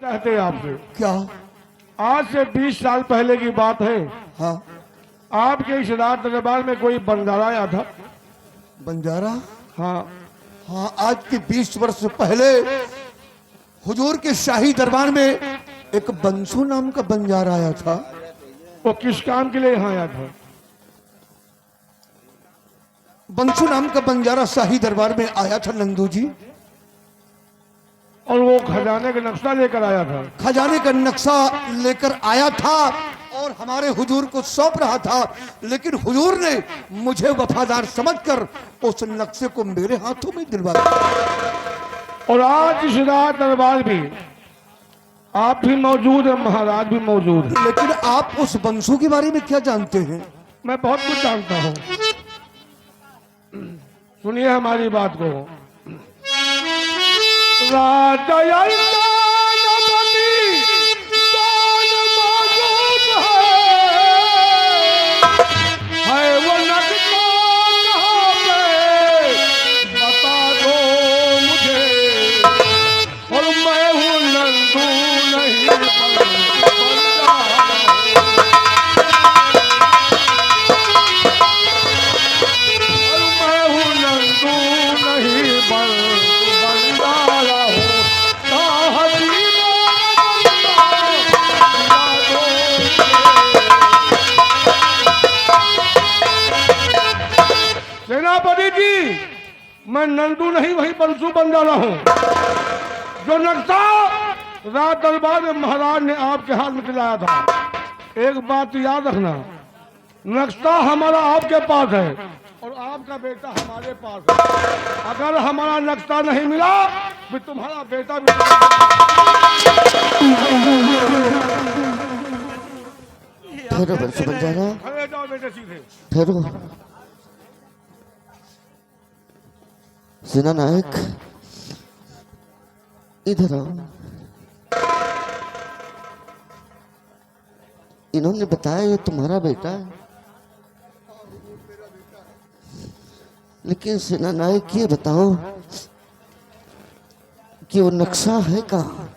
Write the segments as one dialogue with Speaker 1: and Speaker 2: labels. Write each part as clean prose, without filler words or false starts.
Speaker 1: कहते हैं आपसे।
Speaker 2: क्या?
Speaker 1: आज से 20 साल पहले की बात है।
Speaker 2: हाँ।
Speaker 1: आपके इस राज दरबार में कोई बंजारा आया था।
Speaker 2: बंजारा?
Speaker 1: हाँ
Speaker 2: हाँ, आज के 20 वर्ष पहले हुजूर के शाही दरबार में एक बंसू नाम का बंजारा आया था।
Speaker 1: वो किस काम के लिए यहाँ आया था?
Speaker 2: बंसू नाम का बंजारा शाही दरबार में आया था नंदू जी,
Speaker 1: और वो खजाने का नक्शा लेकर आया था।
Speaker 2: खजाने का नक्शा लेकर आया था और हमारे हुजूर को सौंप रहा था, लेकिन हुजूर ने मुझे वफादार समझकर उस नक्शे को मेरे हाथों में दिलवा दिया।
Speaker 1: और आज इस राज दरबार में आप भी मौजूद है, महाराज भी मौजूद है।
Speaker 2: लेकिन आप उस बंसू के बारे में क्या जानते हैं?
Speaker 1: मैं बहुत कुछ जानता हूँ, सुनिए हमारी बात को। राजा है वो नक्शा कहाँ पे, बता दो मुझे, और मैं हूँ नंदू नहीं बंजारा। और मैं हूँ नंदू नहीं बंजारा हूँ। सेनापति जी, मैं नंदू नहीं वही बंसू बंजारा हूँ। जो नक्शा राज दरबार में महाराज ने आपके हाथ में दिलाया था, एक बात याद रखना, नक्शा हमारा आपके पास है और आपका बेटा हमारे पास है। अगर हमारा नक्शा नहीं मिला फिर तुम्हारा बेटा भी।
Speaker 2: ठहरो बंसू बंजारा,
Speaker 1: खड़े जाओ बेटे सीधे।
Speaker 2: ठहरो। सेना नायक, इधर आओ। इन्होंने बताया ये तुम्हारा बेटा है, लेकिन सेना नायक ये बताओ कि वो नक्शा है कहाँ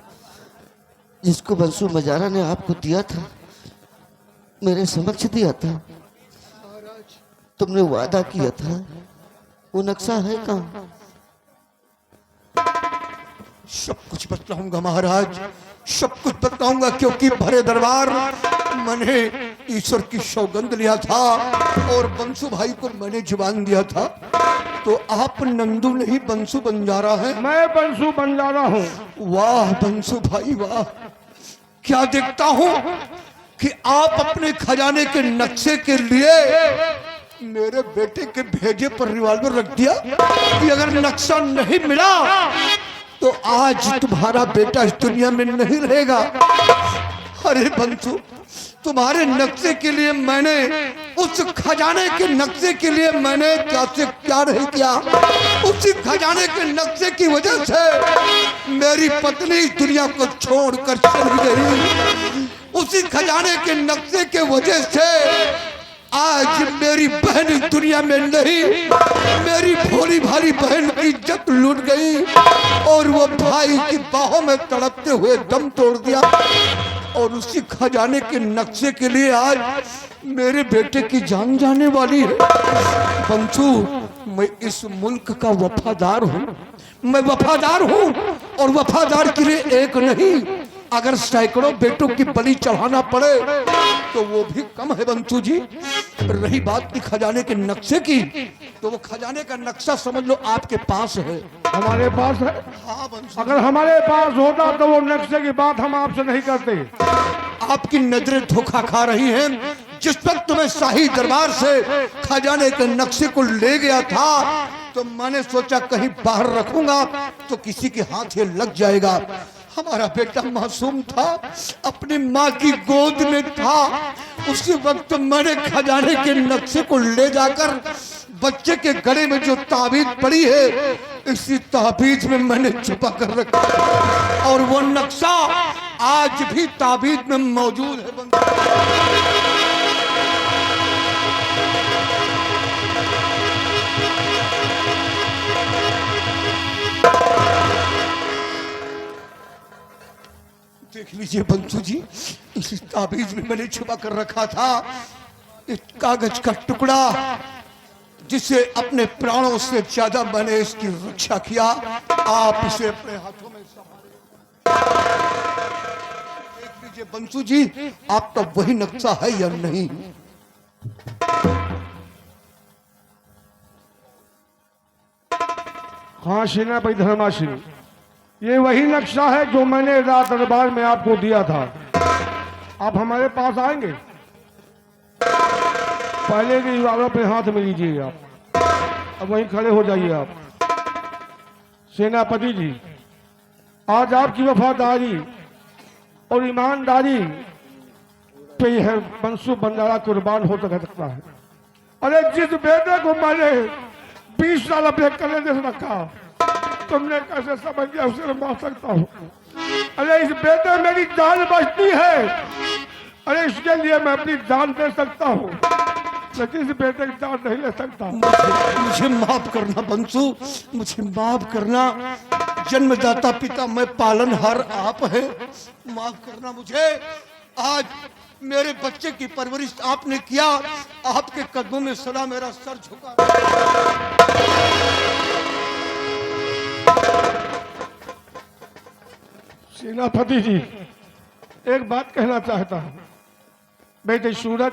Speaker 2: जिसको बंसू बंजारा ने आपको दिया था, मेरे समक्ष दिया था, तुमने वादा किया था, वो नक्शा है कहाँ? सब कुछ बतलाऊंगा महाराज, सब कुछ बतलाऊंगा, क्योंकि भरे दरबार मैंने ईश्वर की सौगंध लिया था और बंसू भाई को मैंने जुबान दिया था। तो आप नंदू नहीं बंसू बंजारा है?
Speaker 1: मैं बंसू बंजारा हूँ।
Speaker 2: वाह बंसू भाई वाह, क्या देखता हूँ कि आप अपने खजाने के नक्शे के लिए मेरे बेटे के भेजे पर रिवॉल्वर रख दिया कि अगर नक्शा नहीं मिला तो आज तुम्हारा बेटा इस दुनिया में नहीं रहेगा। अरे बंसू, तुम्हारे नक्शे के लिए मैंने, उस खजाने के नक्शे के लिए मैंने क्या से क्या नहीं किया। उसी खजाने के नक्शे की वजह से मेरी पत्नी इस दुनिया को छोड़कर चली गई। उसी खजाने के नक्शे के वजह से आज मेरी बहन इस दुनिया में नहीं, मेरी भोली भाली बहन की इज्जत लूट गई और वो भाई की बाहों में तड़पते हुए दम तोड़ दिया। और उसी खजाने के नक्शे के लिए आज मेरे बेटे की जान जाने वाली है। बंसू, मैं इस मुल्क का वफादार हूँ, मैं वफादार हूँ और वफादार के लिए एक नहीं, अगर सैकड़ों बेटों की बलि चढ़ाना पड़े तो वो भी कम है बंसू जी। रही बात की खजाने के नक्शे की, तो वो खजाने का नक्शा समझ लो आपके पास है।
Speaker 1: हमारे पास है?
Speaker 2: हाँ बंसू,
Speaker 1: अगर हमारे पास होता तो वो नक्शे की बात हम आपसे नहीं करते।
Speaker 2: आपकी नजरें धोखा खा रही हैं। जिस वक्त मैं शाही दरबार से खजाने के नक्शे को ले गया था तो मैंने सोचा कहीं बाहर रखूंगा तो किसी के हाथ ये लग जाएगा। हमारा बेटा मासूम था, अपनी माँ की गोद में था। उसी वक्त मैंने खजाने के नक्शे को ले जाकर बच्चे के गले में जो ताबीज पड़ी है, इसी ताबीज में मैंने छुपा कर रखा और वो नक्शा आज भी ताबीज में मौजूद है। देख लीजिए बंसू जी, इस ताबीज में मैंने छुपा कर रखा था एक कागज का टुकड़ा, जिसे अपने प्राणों से ज्यादा मैंने इसकी रक्षा किया। आप इसे अपने हाथों में संभालें। देख लीजिए बंसू जी, आपका वही नक्शा है या नहीं?
Speaker 1: हाँ सेनापति धर्माशिव, ये वही नक्शा है जो मैंने रात दरबार में आपको दिया था। आप हमारे पास आएंगे? पहले के दीवारों पे हाथ में लीजिए आप, अब वहीं खड़े हो जाइए आप। सेनापति जी, आज आपकी वफादारी और ईमानदारी पे यह बंसू बंजारा कुर्बान हो सकता है। अरे जिस बेटे को मैंने 20 साल अपने कलेजे से रखा, तुमने कैसे समझ लिया उसे मार सकता हूँ? अरे इस बेटे में मेरी जान बचती है, अरे इसके लिए मैं अपनी जान दे सकता हूँ, लेकिन इस बेटे की जान नहीं ले सकता।
Speaker 2: मुझे माफ करना बंसू, मुझे माफ करना। जन्मदाता पिता मैं, पालनहार आप हैं, माफ करना मुझे। आज मेरे बच्चे की परवरिश आपने किया, आपके कदमों में सदा मेरा सर झुका।
Speaker 1: सेनापति जी, एक बात कहना चाहता हूँ। बेटे सूरज,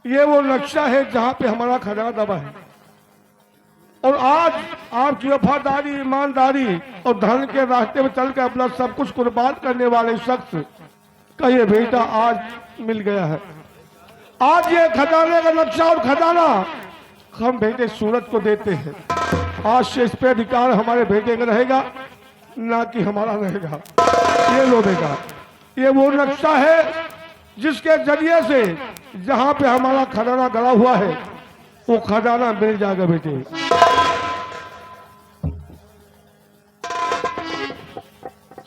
Speaker 1: ये वो नक्शा है जहां पे हमारा खजाना दबा है, और आज आपकी वफादारी, ईमानदारी और धन के रास्ते में चलकर अपना सब कुछ कुर्बान करने वाले शख्स का ये बेटा आज मिल गया है। आज ये खजाने का नक्शा और खजाना हम बेटे सूरज को देते हैं। आज से इस पे अधिकार हमारे बेटे का रहेगा, ना कि हमारा रहेगा। ये लो बेटा, ये वो नक्शा है जिसके जरिए से जहां पे हमारा खजाना गड़ा हुआ है वो खजाना मिल जाएगा बेटे।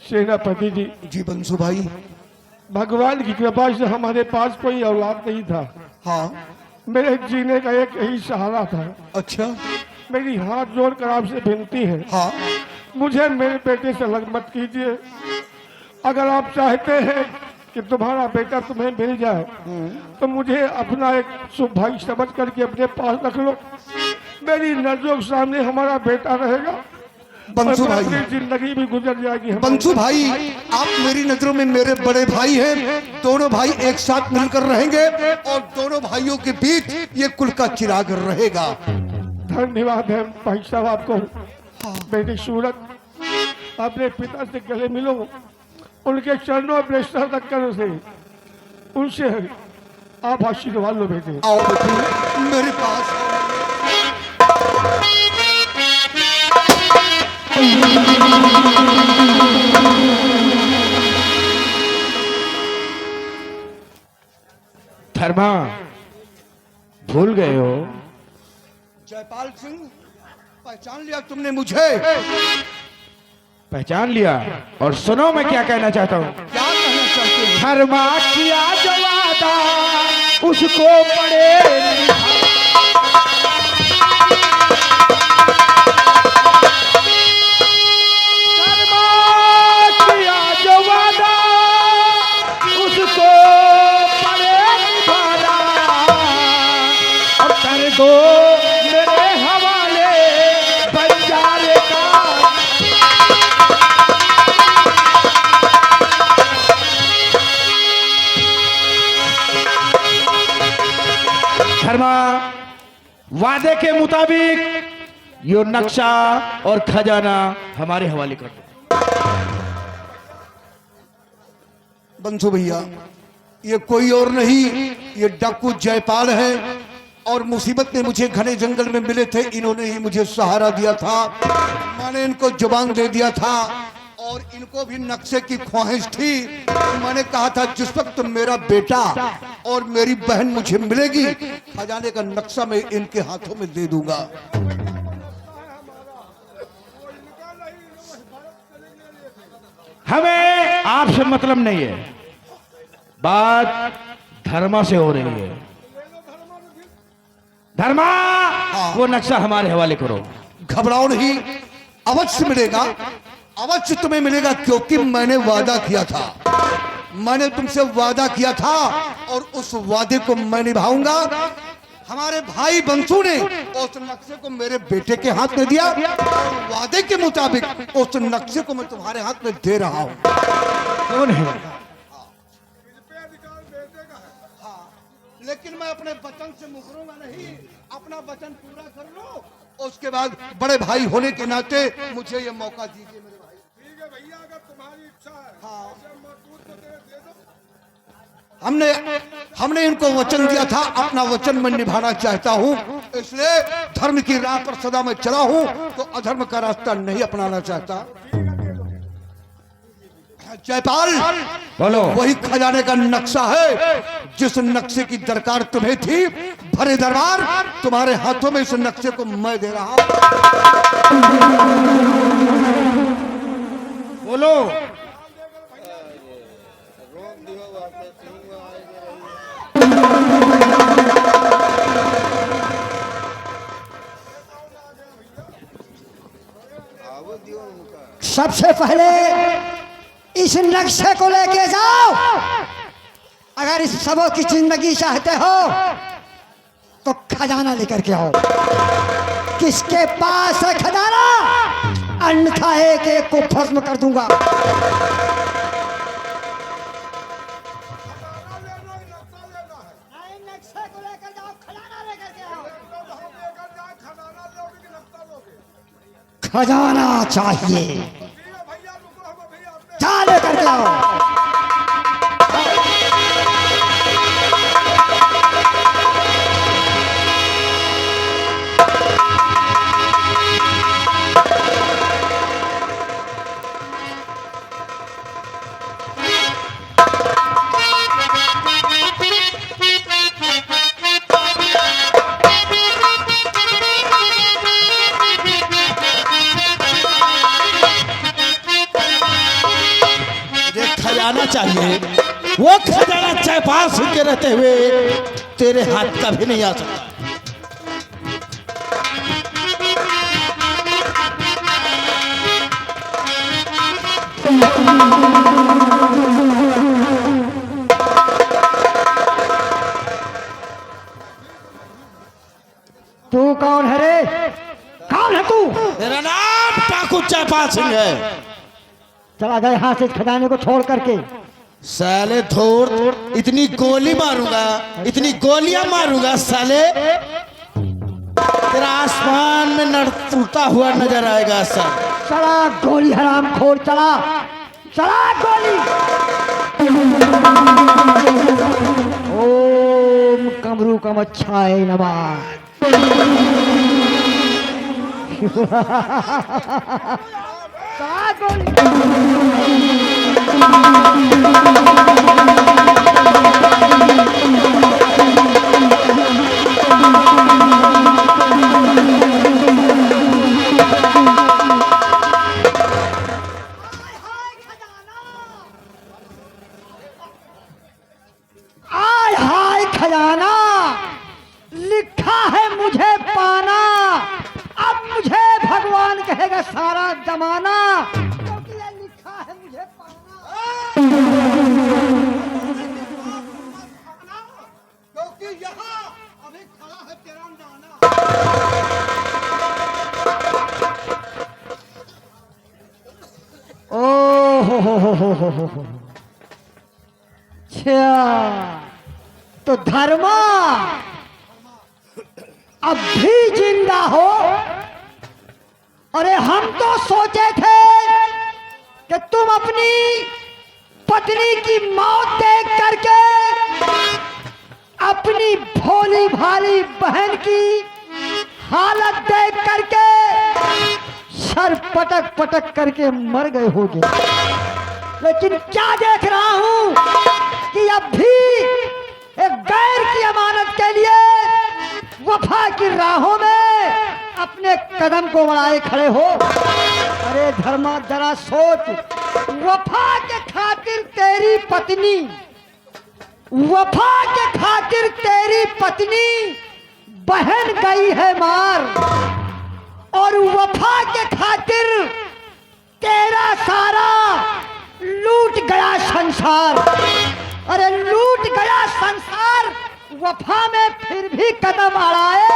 Speaker 1: सेनापति जी,
Speaker 2: जी बंसू भाई।
Speaker 1: भगवान की कृपा से हमारे पास कोई औलाद नहीं था।
Speaker 2: हाँ।
Speaker 1: मेरे जीने का एक यही सहारा था।
Speaker 2: अच्छा।
Speaker 1: मेरी हाथ जोड़कर आपसे विनती है,
Speaker 2: हाँ।
Speaker 1: मुझे मेरे बेटे से अलग मत कीजिए। अगर आप चाहते हैं कि तुम्हारा बेटा तुम्हें मिल जाए तो मुझे अपना एक शुभ भाई समझ करके अपने पास रख लो। मेरी नजरों के सामने हमारा बेटा रहेगा,
Speaker 2: बंसू भाई,
Speaker 1: जिंदगी भी गुजर जाएगी।
Speaker 2: बंसू भाई, आप मेरी नजरों में मेरे बड़े भाई हैं। दोनों भाई एक साथ मिलकर रहेंगे और दोनों भाइयों के बीच ये कुल का चिराग रहेगा।
Speaker 1: धन्यवाद है भाई साहब आपको। बेटे सूरज, अपने पिता से गले मिलो, उनके चरणों में सर रखकर उनसे आप आशीर्वाद लो बेटे।
Speaker 2: आओ बेटे मेरे पास।
Speaker 3: धर्मा, भूल गए हो?
Speaker 2: जयपाल सिंह, पहचान लिया तुमने मुझे?
Speaker 3: पहचान लिया, और सुनो मैं क्या कहना चाहता हूँ।
Speaker 2: क्या कहना चाहते हो?
Speaker 3: धर्मा किया जो वादा उसको पड़े तो मेरे हवाले बंजारे का। धर्मा, वादे के मुताबिक यो नक्शा और खजाना हमारे हवाले कर दो।
Speaker 2: बंसू भैया, ये कोई और नहीं, ये डाकू जयपाल है, और मुसीबत में मुझे घने जंगल में मिले थे, इन्होंने ही मुझे सहारा दिया था। मैंने इनको जुबान दे दिया था और इनको भी नक्शे की ख्वाहिश थी। मैंने कहा था जिस वक्त मेरा बेटा और मेरी बहन मुझे मिलेगी, खजाने का नक्शा मैं इनके हाथों में दे दूंगा।
Speaker 3: हमें आपसे मतलब नहीं है, बात धर्मा से हो रही है। धर्मा, वो नक्शा हमारे हवाले करो।
Speaker 2: घबराओ नहीं, अवश्य मिलेगा। अवश्य तुम्हें मिलेगा, क्योंकि मैंने वादा किया था, मैंने तुमसे वादा किया था और उस वादे को मैं निभाऊंगा। हमारे भाई बंसू ने उस नक्शे को मेरे बेटे के हाथ में दिया और वादे के मुताबिक उस नक्शे को मैं तुम्हारे हाथ में दे रहा हूं।
Speaker 3: कौन है?
Speaker 2: हाँ, लेकिन मैं अपने वचन से मुकरूंगा नहीं, अपना वचन पूरा कर लो, उसके बाद बड़े भाई होने के नाते मुझे ये मौका दीजिए मेरे भाई।
Speaker 1: ठीक है भैया, अगर तुम्हारी इच्छा है।
Speaker 2: हाँ।
Speaker 1: ऐसे मजदूर को दे दो।
Speaker 2: हमने इनको वचन दिया था, अपना वचन मैं निभाना चाहता हूं, इसलिए धर्म की राह पर सदा मैं चला हूं, तो अधर्म का रास्ता नहीं अपनाना चाहता। जयपाल,
Speaker 3: बोलो।
Speaker 2: वही खजाने का नक्शा है जिस नक्शे की दरकार तुम्हें थी। भरे दरबार, तुम्हारे हाथों में इस नक्शे को मैं दे रहा हूं।
Speaker 3: बोलो।
Speaker 4: सबसे पहले इस नक्शे को लेके जाओ। अगर इस सबों की जिंदगी चाहते हो तो खजाना लेकर के आओ। किसके पास है खजाना? अन्यथा एक एक को भस्म कर दूंगा। नक्शे को लेकर जाओ, खजाना लेकर के आओ। खजाना चाहिए, जा लेकर के आओ।
Speaker 3: खजाना चाहिए, वो खजाना जयपाल सिंह के रहते हुए तेरे हाथ कभी नहीं आ सकता।
Speaker 4: तू कौन है रे? कौन है तू?
Speaker 3: मेरा नाम ठाकुर जयपाल सिंह है।
Speaker 4: चला गए यहाँ से इस खजाने को छोड़ करके।
Speaker 3: साले थोड़, इतनी गोली मारूंगा, इतनी गोलियां मारूंगा साले, तेरा आसमान में उड़ता हुआ नजर आएगा सर।
Speaker 4: चला गोली हराम खोर, चला चला गोली। ओम कमरू कम अच्छाए नमः। चला गोली। आय हाय खजाना, लिखा है मुझे पाना। अब मुझे भगवान कहेगा सारा जमाना, क्योंकि ये लिखा है मुझे पाना।
Speaker 2: क्योंकि यहाँ अभी खड़ा है तेरा नाना।
Speaker 4: ओ हो। अच्छा, तो धर्मा अब भी जिंदा हो? अरे हम तो सोचे थे कि तुम अपनी पत्नी की मौत देख करके अपनी भोली भाली बहन की हालत देख करके सर पटक पटक करके मर गए होगे, लेकिन क्या देख रहा हूं कि अब भी एक गैर की अमानत के लिए वफा की राहों में अपने कदम को बढ़ाए खड़े हो। अरे धर्मा जरा सोच, वफा के खातिर तेरी पत्नी, वफा के खातिर तेरी पत्नी बहन गई है मार, और वफा के खातिर तेरा सारा लूट गया संसार। अरे लूट गया संसार, वफा में फिर भी कदम अड़ाए,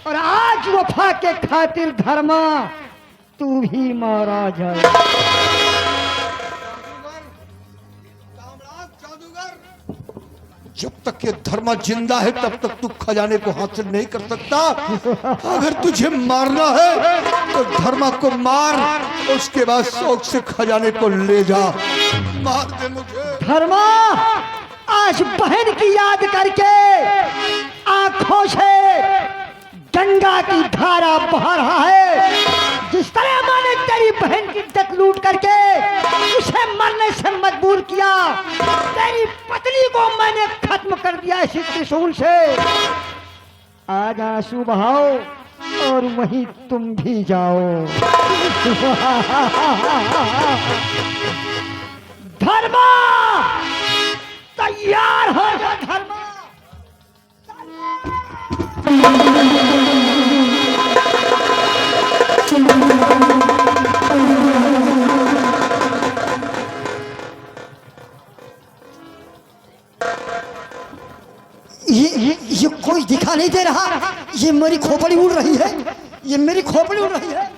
Speaker 4: और आज वफा के खातिर धर्मा तू ही मारा जाए।
Speaker 2: जब तक ये धर्मा जिंदा है तब तक तू खजाने को हासिल नहीं कर सकता। अगर तुझे मारना है तो धर्मा को मार, उसके बाद शौक से खजाने को ले जा। मार दे मुझे।
Speaker 4: धर्मा आज बहन की याद करके आंखों से गंगा की धारा बहा रहा है। जिस तरह मैंने तेरी बहन की इज्जत लूट करके उसे मरने से मजबूर किया, तेरी पत्नी को मैंने खत्म कर दिया इसी त्रिशूल से। आज आंसू बहाओ और वहीं तुम भी जाओ। धर्मा तैयार हो जा। धर्मा ये कोई दिखा नहीं दे रहा। ये मेरी खोपड़ी उड़ रही है, ये मेरी खोपड़ी उड़ रही है।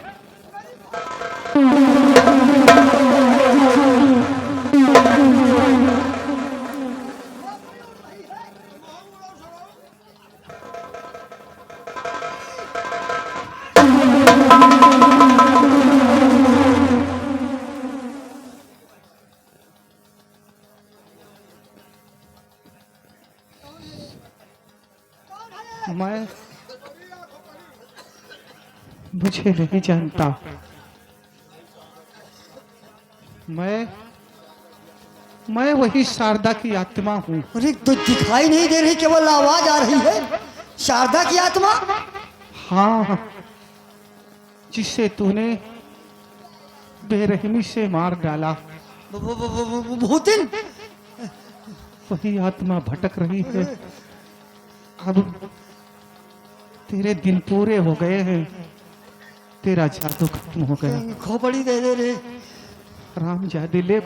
Speaker 5: मैं मुझे नहीं जानता। मैं वही शारदा की आत्मा हूँ।
Speaker 4: अरे तो दिखाई नहीं दे रही, केवल आवाज आ रही है। शारदा की आत्मा?
Speaker 5: हाँ, जिसे तूने बेरहमी से मार डाला।
Speaker 4: भूतिन?
Speaker 5: वही आत्मा भटक रही है। अब तेरे दिन पूरे हो गए हैं, तेरा जादू खत्म हो गया।
Speaker 4: खोपड़ी दे दे रे।
Speaker 5: राम जादे ले।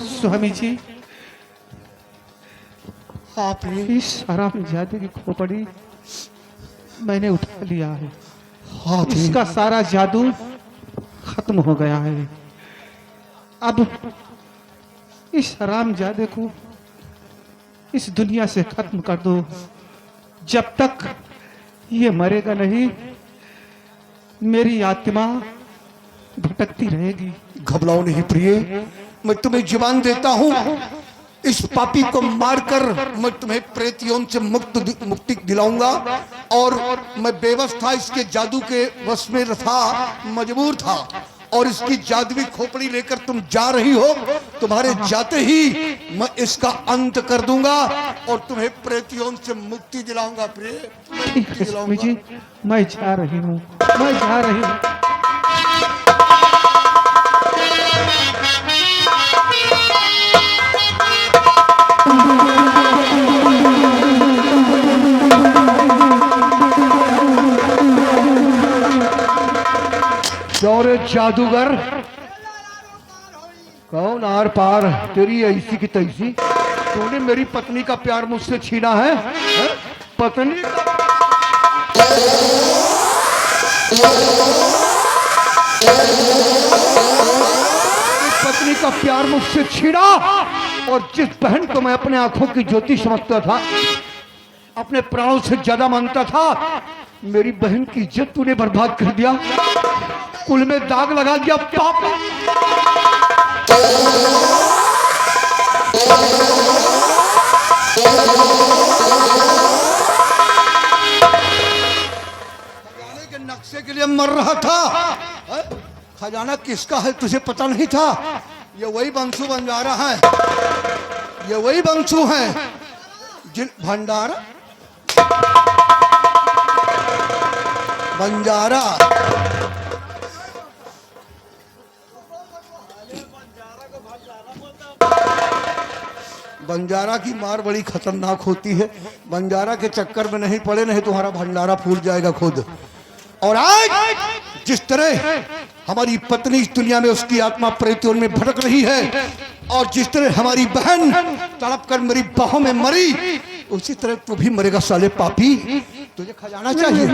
Speaker 5: स्वामी जी,
Speaker 2: आप
Speaker 5: इस आराम जादे की खोपड़ी मैंने उठा लिया है। इसका सारा जादू खत्म हो गया है। अब इस हरामजादे को इस दुनिया से खत्म कर दो। जब तक ये मरेगा नहीं, मेरी आत्मा भटकती रहेगी।
Speaker 2: घबराओ नहीं प्रिय, मैं तुम्हें जुबान देता हूँ। इस पापी को मारकर मैं तुम्हें प्रेत यौन से मुक्ति दिलाऊंगा। और मैं बेबस था, इसके जादू के वश में था, मजबूर था। और इसकी जादुई खोपड़ी लेकर तुम जा रही हो। तुम्हारे जाते ही मैं इसका अंत कर दूंगा और तुम्हें प्रेत यौन से मुक्ति दिलाऊंगा। प्रिय,
Speaker 5: ठीक है स्वामी जी, मैं जा रही हूँ, मैं जा रही हूँ।
Speaker 1: चौरे जादूगर, कौन आर पार तेरी ऐसी की तैसी? तूने मेरी पत्नी का प्यार मुझसे छीना है, है? पत्नी का पत्नी का प्यार मुझसे छीना, और जिस बहन को मैं अपने आंखों की ज्योति समझता था, अपने प्राणों से ज्यादा मानता था, मेरी बहन की इज्जत तूने बर्बाद कर दिया, कुल में दाग लगा दिया। पाप
Speaker 2: खजाने के नक्शे के लिए मर रहा था। खजाना किसका है तुझे पता नहीं था? ये वही बंसू बंजारा है, ये वही बंसू है जिन भंडारा बंजारा बंजारा की मार बड़ी खतरनाक होती है। बंजारा के चक्कर में नहीं पड़े, नहीं तुम्हारा भंडारा फूट जाएगा खुद। और आज जिस तरह हमारी पत्नी इस दुनिया में उसकी आत्मा प्रेतों में भटक रही है, और जिस तरह हमारी बहन तड़प कर मेरी बाहों में मरी, उसी तरह तू भी मरेगा साले पापी। तुझे खजाना चाहिए,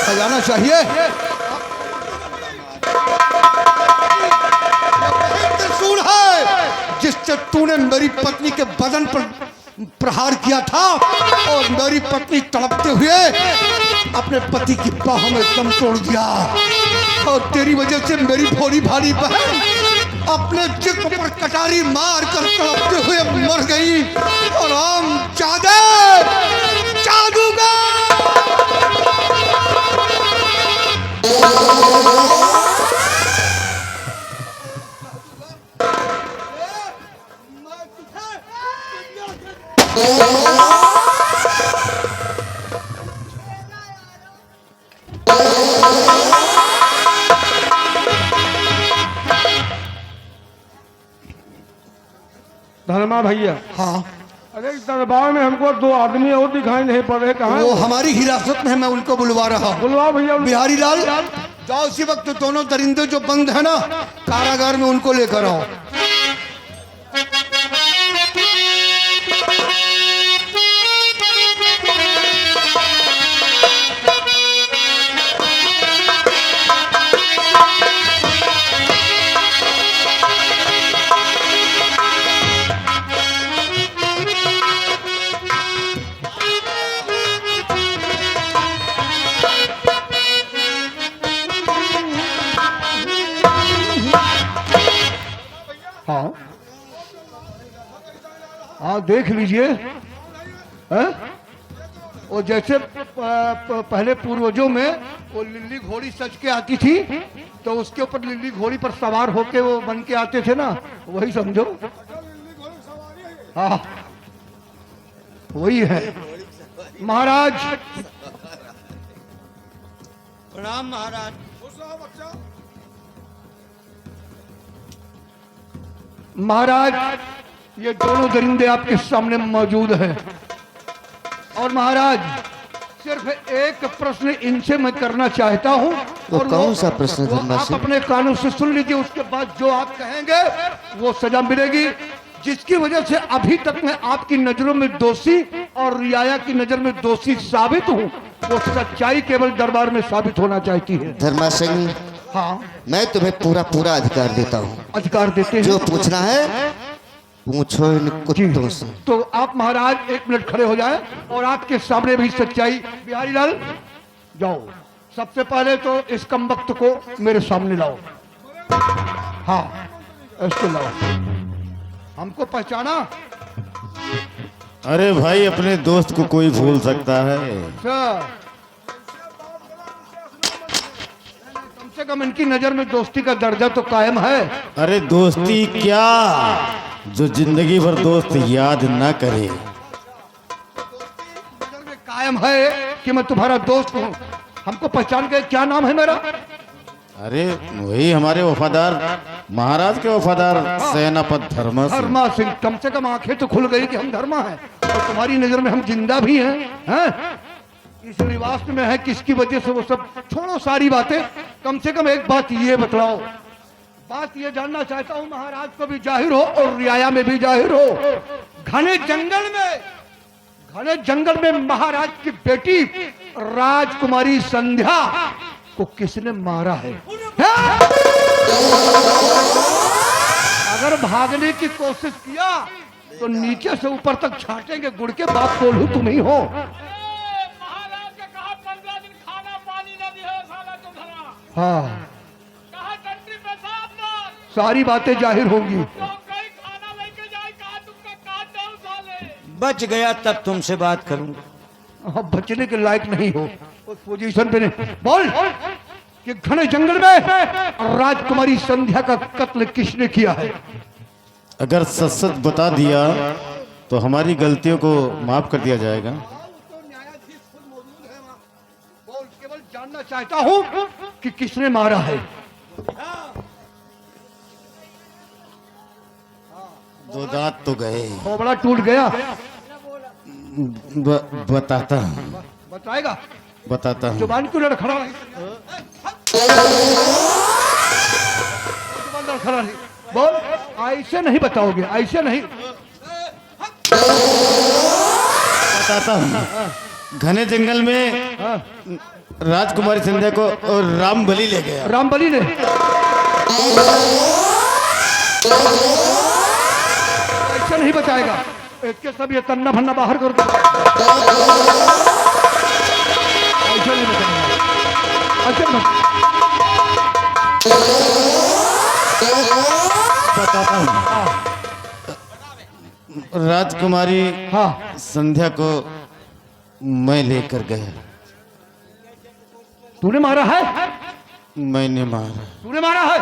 Speaker 2: खजाना चाहिए। त्रिशूल है जिससे तूने मेरी पत्नी के बदन पर प्रहार किया था, और मेरी पत्नी तड़पते हुए अपने पति की बाहों में दम तोड़ दिया, और तेरी वजह से मेरी भोली भाली बहन अपने जिस्म पर कटारी मार कर तड़पते हुए मर गई। और हम जादूगर
Speaker 1: धर्मा भैया,
Speaker 2: हाँ,
Speaker 1: अरे इस दरबार में हमको 2 आदमी और दिखाई नहीं पड़ रहे, कहाँ
Speaker 2: वो हमारी हिरासत में है, मैं उनको बुलवा रहा हूँ।
Speaker 1: बुलवा भैया।
Speaker 2: बिहारी लाल, जाओ इसी वक्त दोनों दरिंदे जो बंद है ना कारागार में, उनको लेकर आओ। हाँ हाँ, देख लीजिए। हैं? वो जैसे पहले पूर्वजों में वो लिल्ली घोड़ी सज के आती थी, तो उसके ऊपर लिल्ली घोड़ी पर सवार होके वो बन के आते थे ना, वही समझो। हाँ, वही है महाराज।
Speaker 3: प्रणाम महाराज।
Speaker 2: महाराज, ये दोनों दरिंदे आपके सामने मौजूद हैं, और महाराज सिर्फ एक प्रश्न इनसे मैं करना चाहता हूँ।
Speaker 3: वो
Speaker 2: और
Speaker 3: कौन सा प्रश्न
Speaker 2: वो
Speaker 3: धर्मा
Speaker 2: आप
Speaker 3: सिंह?
Speaker 2: अपने कानों से सुन लीजिए, उसके बाद जो आप कहेंगे वो सजा मिलेगी। जिसकी वजह से अभी तक मैं आपकी नजरों में दोषी और रियाया की नजर में दोषी साबित हूँ, वो सच्चाई केवल दरबार में साबित होना चाहती है।
Speaker 3: धर्मा सिंह,
Speaker 2: हाँ,
Speaker 3: मैं तुम्हें पूरा अधिकार देता हूँ।
Speaker 2: अधिकार देते हैं।
Speaker 3: जो पूछना है पूछो इन कुत्तों से।
Speaker 2: तो आप महाराज 1 मिनट खड़े हो जाएं, और आपके सामने भी सच्चाई। बिहारी लाल, जाओ, सबसे पहले तो इस कमबख्त को मेरे सामने लाओ। हाँ, इसको लाओ। हमको पहचाना?
Speaker 6: अरे भाई, अपने दोस्त को कोई भूल सकता है।
Speaker 2: अच्छा, कम से कम इनकी नजर में दोस्ती का दर्जा तो कायम है।
Speaker 6: अरे दोस्ती क्या, जो जिंदगी भर दोस्त याद ना करे।
Speaker 2: नजर में कायम है कि मैं तुम्हारा दोस्त हूँ। हमको पहचान गए? क्या नाम है मेरा?
Speaker 6: अरे वही हमारे वफादार महाराज के वफादार सेनापति धर्मा सिंह।
Speaker 2: धर्मा सिंह। कम से कम आंखें तो खुल गई कि हम धर्मा हैं, और तुम्हारी नजर में हम जिंदा भी हैं। हैं? इस निवास में है, किसकी वजह से, वो सब छोड़ो सारी बातें। कम से कम एक बात ये बतलाओ, बात ये जानना चाहता हूँ, महाराज को भी जाहिर हो और रियाया में भी जाहिर हो, घने जंगल में महाराज की बेटी राजकुमारी संध्या को किसने मारा है? अगर भागने की कोशिश किया तो नीचे से ऊपर तक छाटेंगे, गुड़ के बाप कोल्हू तुम ही हो।
Speaker 7: महाराज के कहा 15 दिन खाना पानी न दिया साला तुम धरा।
Speaker 2: हाँ,
Speaker 7: कहा कंट्री पेशाब न,
Speaker 2: सारी बातें जाहिर होंगी।
Speaker 7: तो कहीं खाना लेके जाए, कहा तुमका काट दो साले।
Speaker 3: बच गया तब तुमसे बात करूंगा।
Speaker 2: अब बचने के लायक नहीं हो उस पोजीशन पे। नहीं बोल कि घने जंगल में राजकुमारी संध्या का कत्ल किसने किया है?
Speaker 6: अगर सच सच बता दिया तो हमारी गलतियों को माफ कर दिया जाएगा।
Speaker 2: बोल, केवल जानना चाहता हूँ कि किसने मारा है।
Speaker 6: दो दांत तो गए।
Speaker 1: खोपड़ा टूट गया।
Speaker 6: बताता हूँ,
Speaker 1: बताएगा?
Speaker 6: बताता हूँ।
Speaker 1: जुबान क्यों लड़खड़ा रही? जुबान लड़खड़ा रही। बोल, ऐसे नहीं बताओगे, ऐसे नहीं।
Speaker 6: बताता हूँ। घने जंगल में
Speaker 1: हाँ,
Speaker 6: राजकुमारी संध्या को और राम बलि ले गया।
Speaker 1: रामबली ने। ऐसे नहीं बचाएगा। इसके सब ये तन्ना भन्ना बाहर कर दो। ऐसे नहीं बचाएगा। ऐसे नहीं।
Speaker 6: बताता हूँ। राजकुमारी
Speaker 1: हाँ,
Speaker 6: संध्या को मैं लेकर गया।
Speaker 1: तूने मारा है?
Speaker 6: मैंने मारा।
Speaker 1: तूने मारा है?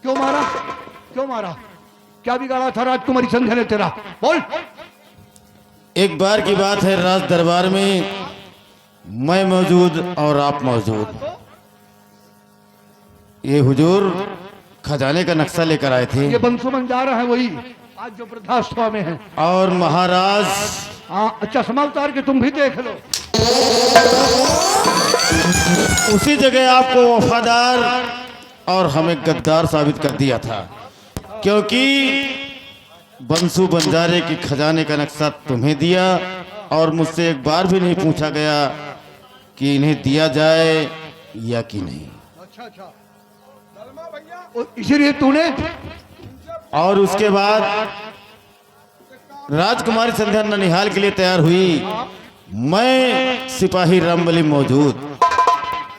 Speaker 1: क्यों मारा? क्यों मारा? क्या बिगाड़ा था राजकुमारी संध्या ने तेरा? बोल।
Speaker 6: एक बार की बात है, राज दरबार में मैं मौजूद और आप मौजूद। ये हुजूर खजाने का नक्शा लेकर आए थे
Speaker 1: ये बंसुमन जा रहा है वही आज जो वृद्धावस्था में है।
Speaker 6: और महाराज
Speaker 1: हाँ, चश्मा उतार के तुम भी देख लो।
Speaker 6: उसी जगह आपको वफादार और हमें गद्दार साबित कर दिया था, क्योंकि बंसू बंजारे की खजाने का नक्शा तुम्हें दिया और मुझसे एक बार भी नहीं पूछा गया कि इन्हें दिया जाए या कि नहीं।
Speaker 1: अच्छा अच्छा, इसीलिए तूने।
Speaker 6: और उसके बाद राजकुमारी संध्या ननिहाल के लिए तैयार हुई। मैं सिपाही रामबली मौजूद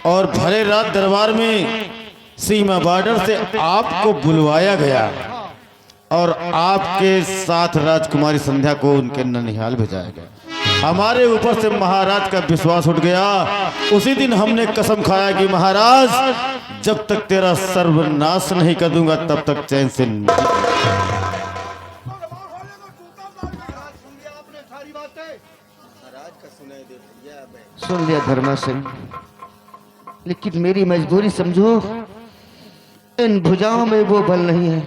Speaker 6: और भरे रात दरबार में सीमा बॉर्डर से आपको बुलवाया गया और आपके साथ राजकुमारी संध्या को उनके ननिहाल भेजाया गया। हमारे ऊपर से महाराज का विश्वास उठ गया। उसी दिन हमने कसम खाया कि महाराज, जब तक तेरा सर्वनाश नहीं कर दूंगा तब तक चैन से नहीं।
Speaker 3: सुन लिया धर्मा सिंह, लेकिन मेरी मजबूरी समझो, इन भुजाओं में वो बल नहीं है,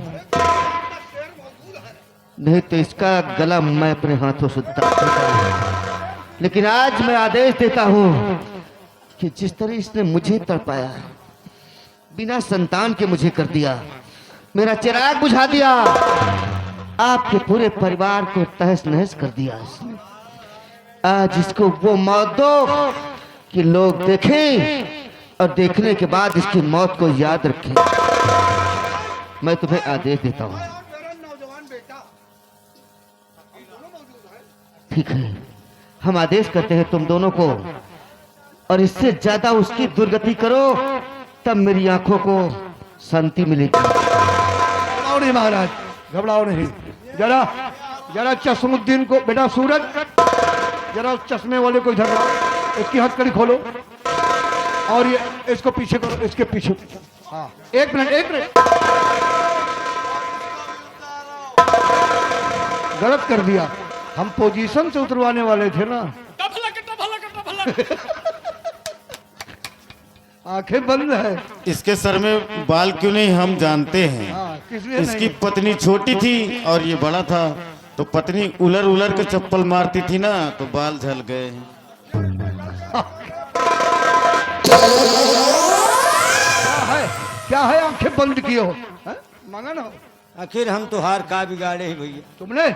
Speaker 3: नहीं तो इसका गला मैं अपने हाथों से दबाता। लेकिन आज मैं आदेश देता हूं कि जिस तरह इसने मुझे तड़पाया, बिना संतान के मुझे कर दिया, मेरा चिराग बुझा दिया, आपके पूरे परिवार को तहस नहस कर दिया इसने। आज इसको वो मौत दो कि लोग देखें और देखने के बाद इसकी मौत को याद रखें। मैं तुम्हें आदेश देता हूं। ठीक है, हम आदेश करते हैं तुम दोनों को, और इससे ज्यादा उसकी दुर्गति करो तब मेरी आंखों को शांति मिलेगी।
Speaker 1: घबराओ नहीं महाराज, घबराओ नहीं। जरा जरा चश्मुद्दीन को, बेटा सूरज, जरा उस चश्मे वाले को इधर लाओ, इसकी हथकड़ी खोलो और ये इसको पीछे करो, इसके पीछे। हाँ, एक मिनट एक मिनट, गलत कर दिया। हम पोजीशन से उतरवाने वाले थे ना।
Speaker 7: टफलक टफलक टफलक।
Speaker 1: आंखें बंद है।
Speaker 6: इसके सर में बाल क्यों नहीं हम जानते हैं।
Speaker 1: हाँ, किसलिए
Speaker 6: इसकी
Speaker 1: नहीं?
Speaker 6: पत्नी छोटी थी और ये बड़ा था, तो पत्नी उलर उलर के चप्पल मारती थी ना, तो बाल झल गए।
Speaker 1: क्या है आंखें बंद किए हो? मांगा ना हो।
Speaker 8: आखिर हम तुहार का बिगाड़े ही भैया,
Speaker 1: तुमने?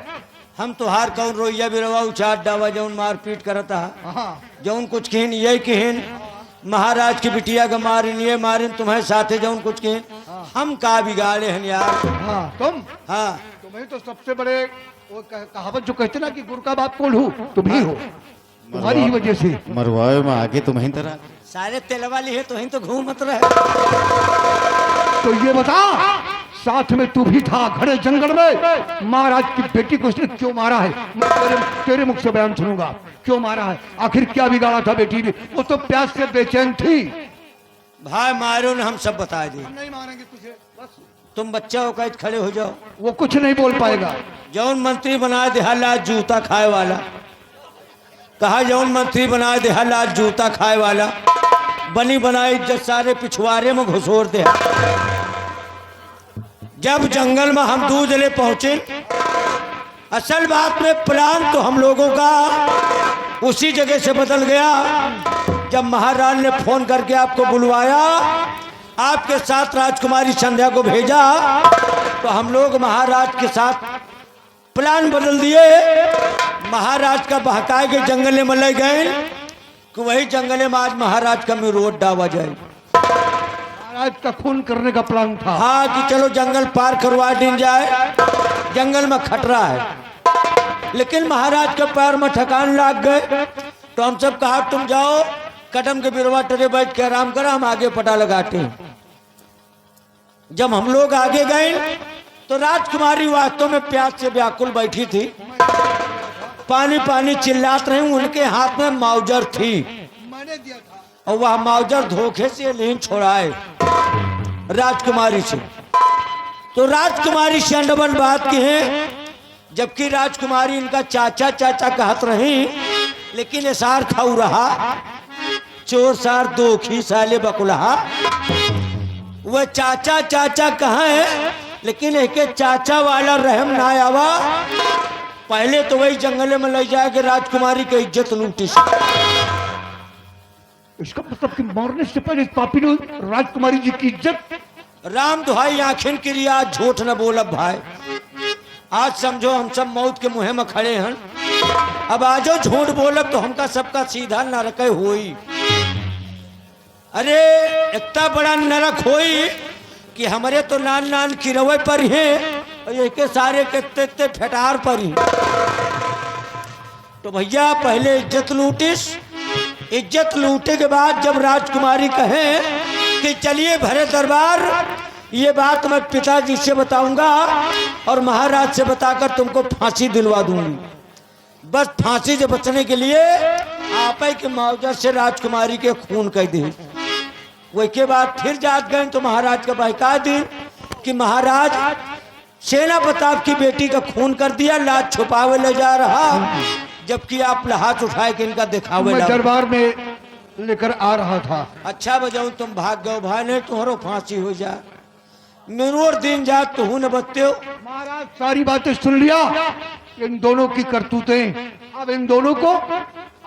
Speaker 8: हम तुहार कौन रोइया बिरवा उछाट डावा जौन मारपीट करता है,
Speaker 1: हाँ,
Speaker 8: जौन कुछ कहन ये कहन महाराज की बिटिया का मारिन ये मारिन तुम्हें साथे जौन कुछ कहन, हम का बिगाड़े हैं यार।
Speaker 1: हाँ, तुम?
Speaker 8: हाँ,
Speaker 1: तुम्हें तो सबसे बड़े वो कहावत जो कहते ना कि गुरु का बाप कौन हो, तुम ही हो। तुम्हारी ही वजह से
Speaker 6: मरवाए में आगे तुम्हें तरह।
Speaker 8: सारे तेल वाली है तो ही तो घूमत रहे।
Speaker 1: तो ये बता, साथ में तू भी था घने जंगल में, महाराज की बेटी को उसने क्यों मारा है? मैं तेरे मुख से बयान सुनूंगा, क्यों मारा है? आखिर क्या बिगाड़ा था बेटी ने? वो तो प्यास से बेचैन थी।
Speaker 8: भाई मारो ने हम सब बता दी।
Speaker 1: नहीं मारेंगे तुझे, बस
Speaker 8: तुम बच्चा हो कैद खड़े हो जाओ।
Speaker 1: वो कुछ नहीं बोल पाएगा।
Speaker 8: जौन मंत्री बना दे लाज जूता खाए वाला, कहा जौन मंत्री बना दे लाज जूता खाए वाला, बनी बनाई इज्जत सारे पिछवाड़े में घुसोर दे। जब जंगल में हम दूध ले पहुंचे, असल बात में प्लान तो हम लोगों का उसी जगह से बदल गया जब महाराज ने फोन करके आपको बुलवाया, आपके साथ राजकुमारी संध्या को भेजा, तो हम लोग महाराज के साथ प्लान बदल दिए। महाराज का बहकाए के जंगल में ले गए कि वही जंगल में आज महाराज का रोड डावा जाए।
Speaker 1: महाराज का खून करने का प्लान था।
Speaker 8: हाँ कि चलो जंगल पार करवा दी जाए, जंगल में खतरा है। लेकिन महाराज के पैर में ठकान लाग गए, तो हम सब कहा तुम जाओ कदम के बिरवा टरे बैठ के आराम करो, हम आगे पता लगाते हैं। जब हम लोग आगे गए तो राजकुमारी वास्तव में प्यास से व्याकुल बैठी थी, पानी पानी चिल्लात रही। उनके हाथ में माउजर थी और वह माउजर धोखे से लेन छोड़ाए राजकुमारी से। तो राजकुमारी से अंडबन बात की है, जबकि राजकुमारी इनका चाचा चाचा कहत रही, लेकिन एसार खाऊ रहा चोर सार दो खी साले बकुलहा। वह चाचा चाचा कहाँ है, लेकिन एक चाचा वाला रहम ना आवा। पहले तो वही जंगल में ले जाके राजकुमारी की इज्जत लूटी।
Speaker 1: इसका मतलब कि मरने से पहले इस पापी ने राजकुमारी जी की इज्जत।
Speaker 8: राम दुहाई आखिन की रिया झूठ न बोलब भाई। आज समझो हम सब मौत के मुहे में खड़े हैं, अब आजो झूठ बोलब तो हमका सबका सीधा नरक होई। अरे इतना बड़ा नरक होई कि हमारे तो नान नान किरवे पर हैं और ये के सारे के फटार पर ही। तो भैया पहले इज्जत लूटिस, इज्जत लूटे के बाद जब राजकुमारी कहे कि चलिए भरे दरबार, ये बात मैं पिताजी से बताऊंगा और महाराज से बताकर तुमको फांसी दिलवा दूंगी। बस फांसी से बचने के लिए आप ही के मुआवजा से राजकुमारी के खून कह दे। वही के बाद फिर जात गए तो महाराज का बहका दी कि महाराज सेना प्रताप की बेटी का खून कर दिया, लाज छुपावे ले जा रहा, जबकि आप हाथ उठाए के इनका दिखावे
Speaker 1: मैं दरबार में लेकर आ रहा था।
Speaker 8: अच्छा बजाऊ तुम भाग गए भाई, नहीं तुम्हारो फांसी हो जा। मेरोर दिन जात तो न बत्ते हो।
Speaker 1: महाराज सारी बातें सुन लिया, इन दोनों की करतूतें। अब इन दोनों को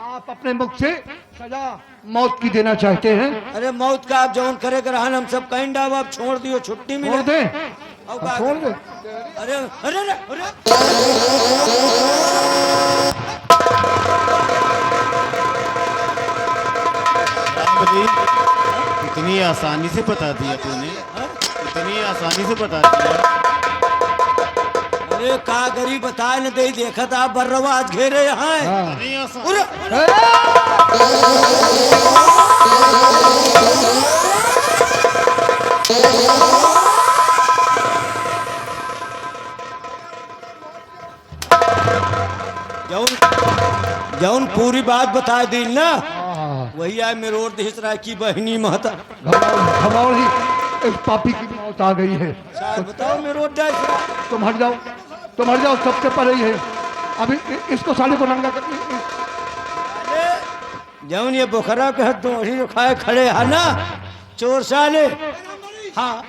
Speaker 1: आप अपने मुख से सजा मौत की देना चाहते हैं।
Speaker 8: अरे मौत का आप जौन करे कर हम सब कहीं डाब, आप छोड़ दियो, छुट्टी मिले।
Speaker 1: छोड़ दे,
Speaker 8: अब का-
Speaker 1: छोड़ दे।
Speaker 8: अरे अरे अरे, अरे।
Speaker 6: रामबली, इतनी आसानी से बता दिया तूने, इतनी आसानी से बता दिया।
Speaker 8: अरे का गरीब बता न दे, देखा था आप बर्रवाज घेरे यहाँ है।
Speaker 6: इतनी आसान-
Speaker 8: उरे, जौन जौन पूरी बात बता दी ना, वही आए मेरे और देश राय की बहनी महता।
Speaker 1: घमाओ ही इस पापी की मौत आ गई है।
Speaker 8: शायद बताओ मेरे और देश राय।
Speaker 1: तुम हट जाओ, तुम हट जाओ, सबसे पहले ही है। अभी इसको साले को नंगा कर।
Speaker 8: जौन ये बोखरा के हद दोही खाए खड़े है ना चोर साले। हाँ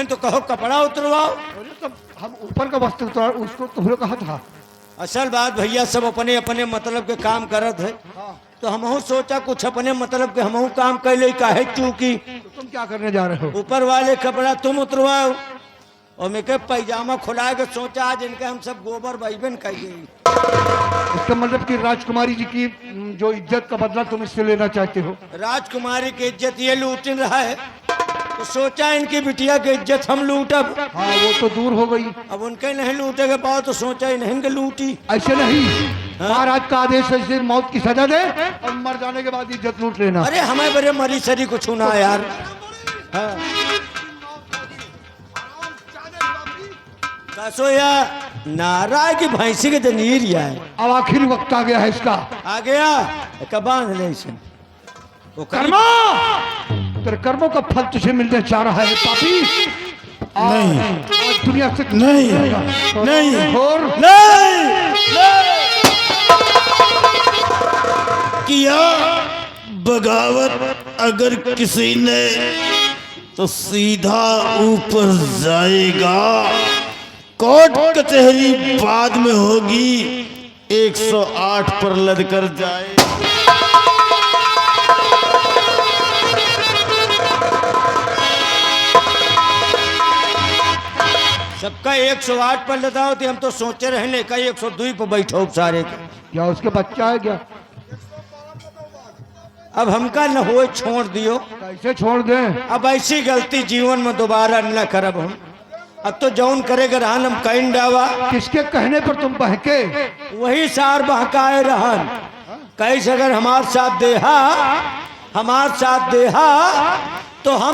Speaker 8: तो कहो कपड़ा उतरवाओ।
Speaker 1: हम ऊपर का वस्त्र उतार, उसको तुमने कहा था।
Speaker 8: असल बात भैया सब अपने अपने मतलब के काम करत है, तो हमहू सोचा कुछ अपने मतलब के हमहू काम कैले काहे क्योंकि
Speaker 2: तो तुम क्या करने जा रहे हो?
Speaker 8: ऊपर वाले कपड़ा तुम उतरवाओ और मैं के पैजामा खुला के सोचा आज इनके हम सब गोबर बहबन कर गई।
Speaker 2: इसका मतलब कि राजकुमारी जी की जो इज्जत का बदला तुम इससे लेना चाहते हो?
Speaker 8: राजकुमारी की इज्जत ये लूटिन रहा है, तो सोचा इनकी बिटिया की इज्जत हम लूटब।
Speaker 2: हाँ वो तो दूर हो गई।
Speaker 8: अब उनके नहीं लूटे के पाओ तो सोचा इन्हें के लूटी।
Speaker 2: ऐसे नहीं, महाराज का आदेश है इसे मौत की सजा दे और मर जाने के बाद इज्जत लूट लेना।
Speaker 8: अरे हमें बड़े मरी सरी को छूना यार। हाँ। कसो या नारा की भैंसी के जनीर या है।
Speaker 2: अब आखिरी वक्त आ गया है इसका।
Speaker 8: आ गया कबान ले इसे। वो
Speaker 2: कर्मा, तेरे कर्मों का फल तुझे मिलने जा रहा है पापी।
Speaker 6: नहीं।
Speaker 2: आज दुनिया से
Speaker 6: नहीं, नहीं,
Speaker 2: और
Speaker 6: किया बगावत अगर किसी ने तो सीधा ऊपर जाएगा। कोर्ट कचहरी बाद में होगी, 108 पर लद कर जाए।
Speaker 8: सबका 108 पर लदा होती, हम तो सोचे रहने का 102 पर बैठो सारे के।
Speaker 2: क्या उसके बच्चा है क्या?
Speaker 8: अब हमका न हो छोड़ दियो।
Speaker 2: कैसे छोड़ दें?
Speaker 8: अब ऐसी गलती जीवन में दोबारा न करब हम। अब तो जौन करेगा रहन हम कहीं डावा।
Speaker 2: किसके कहने पर तुम बहके?
Speaker 8: वही सार बहकाए रहन कैसे अगर हमार साथ देहा तो हम